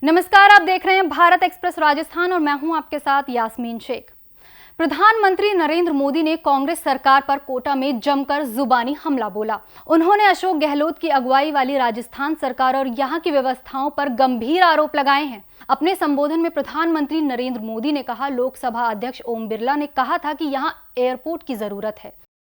नमस्कार, आप देख रहे हैं भारत एक्सप्रेस राजस्थान और मैं हूं आपके साथ यास्मीन शेख। प्रधानमंत्री नरेंद्र मोदी ने कांग्रेस सरकार पर कोटा में जमकर जुबानी हमला बोला। उन्होंने अशोक गहलोत की अगुवाई वाली राजस्थान सरकार और यहां की व्यवस्थाओं पर गंभीर आरोप लगाए हैं। अपने संबोधन में प्रधानमंत्री नरेंद्र मोदी ने कहा, लोकसभा अध्यक्ष ओम बिरला ने कहा था कि यहां एयरपोर्ट की जरूरत है।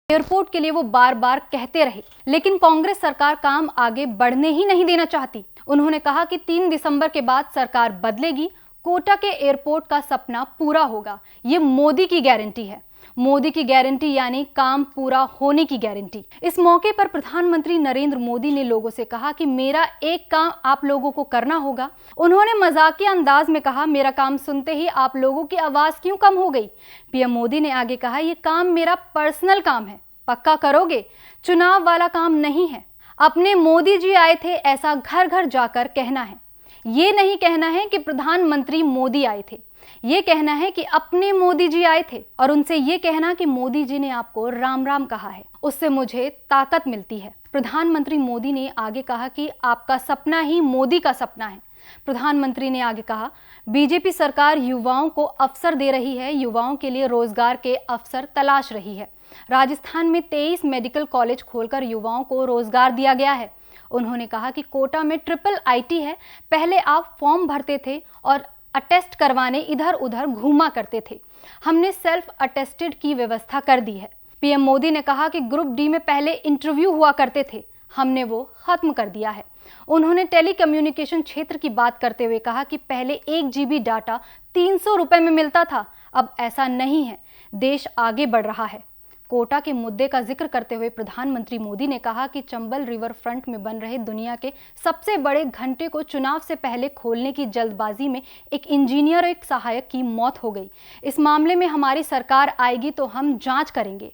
एयरपोर्ट के लिए वो बार बार कहते रहे, लेकिन कांग्रेस सरकार काम आगे बढ़ने ही नहीं देना चाहती। उन्होंने कहा कि 3 दिसंबर के बाद सरकार बदलेगी, कोटा के एयरपोर्ट का सपना पूरा होगा। ये मोदी की गारंटी है। मोदी की गारंटी यानी काम पूरा होने की गारंटी। इस मौके पर प्रधानमंत्री नरेंद्र मोदी ने लोगों से कहा कि मेरा एक काम आप लोगों को करना होगा। उन्होंने मजाकिया अंदाज में कहा, मेरा काम सुनते ही आप लोगों की आवाज क्यों कम हो गई। पीएम मोदी ने आगे कहा, ये काम मेरा पर्सनल काम है, पक्का करोगे? चुनाव वाला काम नहीं है। अपने मोदी जी आए थे ऐसा घर घर जाकर कहना है। ये नहीं कहना है कि प्रधानमंत्री मोदी आए थे, ये कहना है कि अपने मोदी जी आए थे और उनसे ये कहना कि मोदी जी ने आपको राम राम कहा है, उससे मुझे ताकत मिलती है। प्रधानमंत्री मोदी ने आगे कहा कि आपका सपना ही मोदी का सपना है। प्रधानमंत्री ने आगे कहा, बीजेपी सरकार युवाओं को अवसर दे रही है, युवाओं के लिए रोजगार के अवसर तलाश रही है। राजस्थान में 23 मेडिकल कॉलेज खोलकर युवाओं को रोजगार दिया गया है। उन्होंने कहा कि कोटा में ट्रिपल आईटी है। पहले आप फॉर्म भरते थे और अटेस्ट करवाने इधर उधर घूमा करते थे। हमने सेल्फ अटेस्टेड की व्यवस्था कर दी है। पीएम मोदी ने कहा कि ग्रुप डी में पहले इंटरव्यू हुआ करते थे, हमने वो खत्म कर दिया है। उन्होंने टेलीकम्युनिकेशन क्षेत्र की बात करते हुए कहा कि पहले 1 GB डाटा 300 रुपए में मिलता था, अब ऐसा नहीं है। देश आगे बढ़ रहा है। कोटा के मुद्दे का जिक्र करते हुए प्रधानमंत्री मोदी ने कहा कि चंबल रिवर फ्रंट में बन रहे दुनिया के सबसे बड़े घंटे को चुनाव से पहले खोलने की जल्दबाजी में एक इंजीनियर और एक सहायक की मौत हो गई। इस मामले में हमारी सरकार आएगी तो हम जांच करेंगे।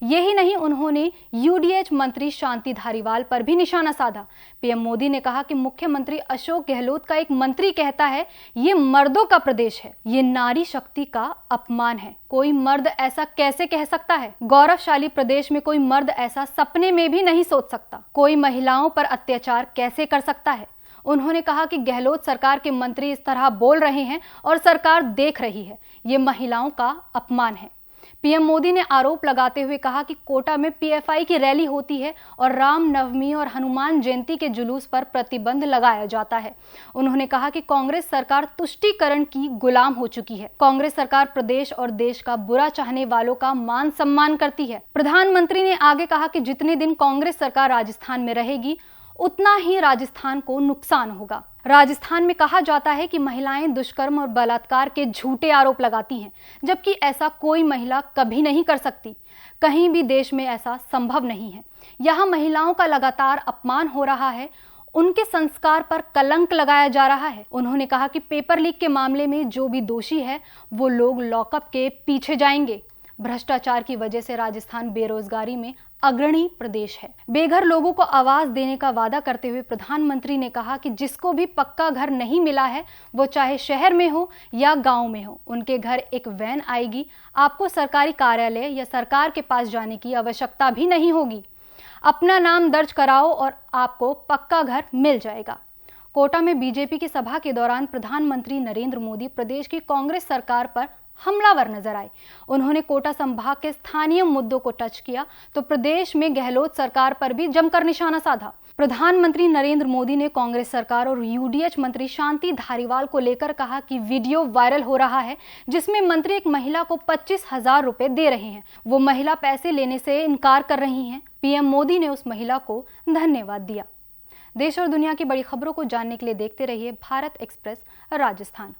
यही नहीं, उन्होंने यूडीएच मंत्री शांति धारीवाल पर भी निशाना साधा। पीएम मोदी ने कहा कि मुख्यमंत्री अशोक गहलोत का एक मंत्री कहता है, ये मर्दों का प्रदेश है, ये नारी शक्ति का अपमान है। कोई मर्द ऐसा कैसे कह सकता है? गौरवशाली प्रदेश में कोई मर्द ऐसा सपने में भी नहीं सोच सकता। कोई महिलाओं पर अत्याचार कैसे कर सकता है? उन्होंने कहा कि गहलोत सरकार के मंत्री इस तरह बोल रहे हैं और सरकार देख रही है, ये महिलाओं का अपमान है। पीएम मोदी ने आरोप लगाते हुए कहा कि कोटा में पीएफआई की रैली होती है और राम नवमी और हनुमान जयंती के जुलूस पर प्रतिबंध लगाया जाता है। उन्होंने कहा कि कांग्रेस सरकार तुष्टीकरण की गुलाम हो चुकी है। कांग्रेस सरकार प्रदेश और देश का बुरा चाहने वालों का मान सम्मान करती है। प्रधानमंत्री ने आगे कहा कि जितने दिन कांग्रेस सरकार राजस्थान में रहेगी, उतना ही राजस्थान को नुकसान होगा। राजस्थान में कहा जाता है कि महिलाएं दुष्कर्म और बलात्कार के झूठे आरोप लगाती हैं, जबकि ऐसा कोई महिला कभी नहीं कर सकती। कहीं भी देश में ऐसा संभव नहीं है। यहाँ महिलाओं का लगातार अपमान हो रहा है, उनके संस्कार पर कलंक लगाया जा रहा है। उन्होंने कहा कि पेपर लीक के मामले में जो भी दोषी है वो लोग लॉकअप के पीछे जाएंगे। भ्रष्टाचार की वजह से राजस्थान बेरोजगारी में अग्रणी प्रदेश है। बेघर लोगों को आवाज देने का वादा करते हुए प्रधानमंत्री ने कहा कि जिसको भी पक्का घर नहीं मिला है, वो चाहे शहर में हो या गांव में हो, उनके घर एक वैन आएगी। आपको सरकारी कार्यालय या सरकार के पास जाने की आवश्यकता भी नहीं होगी। अपना नाम दर्ज कराओ और आपको पक्का घर मिल जाएगा। कोटा में बीजेपी की सभा के दौरान प्रधानमंत्री नरेंद्र मोदी प्रदेश की कांग्रेस सरकार पर हमलावर नजर आए। उन्होंने कोटा संभाग के स्थानीय मुद्दों को टच किया तो प्रदेश में गहलोत सरकार पर भी जमकर निशाना साधा। प्रधानमंत्री नरेंद्र मोदी ने कांग्रेस सरकार और यूडीएच मंत्री शांति धारीवाल को लेकर कहा कि वीडियो वायरल हो रहा है जिसमें मंत्री एक महिला को 25,000 रुपए दे रहे हैं। वो महिला पैसे लेने से इनकार कर रही हैं। पीएम मोदी ने उस महिला को धन्यवाद दिया। देश और दुनिया की बड़ी खबरों को जानने के लिए देखते रहिए भारत एक्सप्रेस राजस्थान।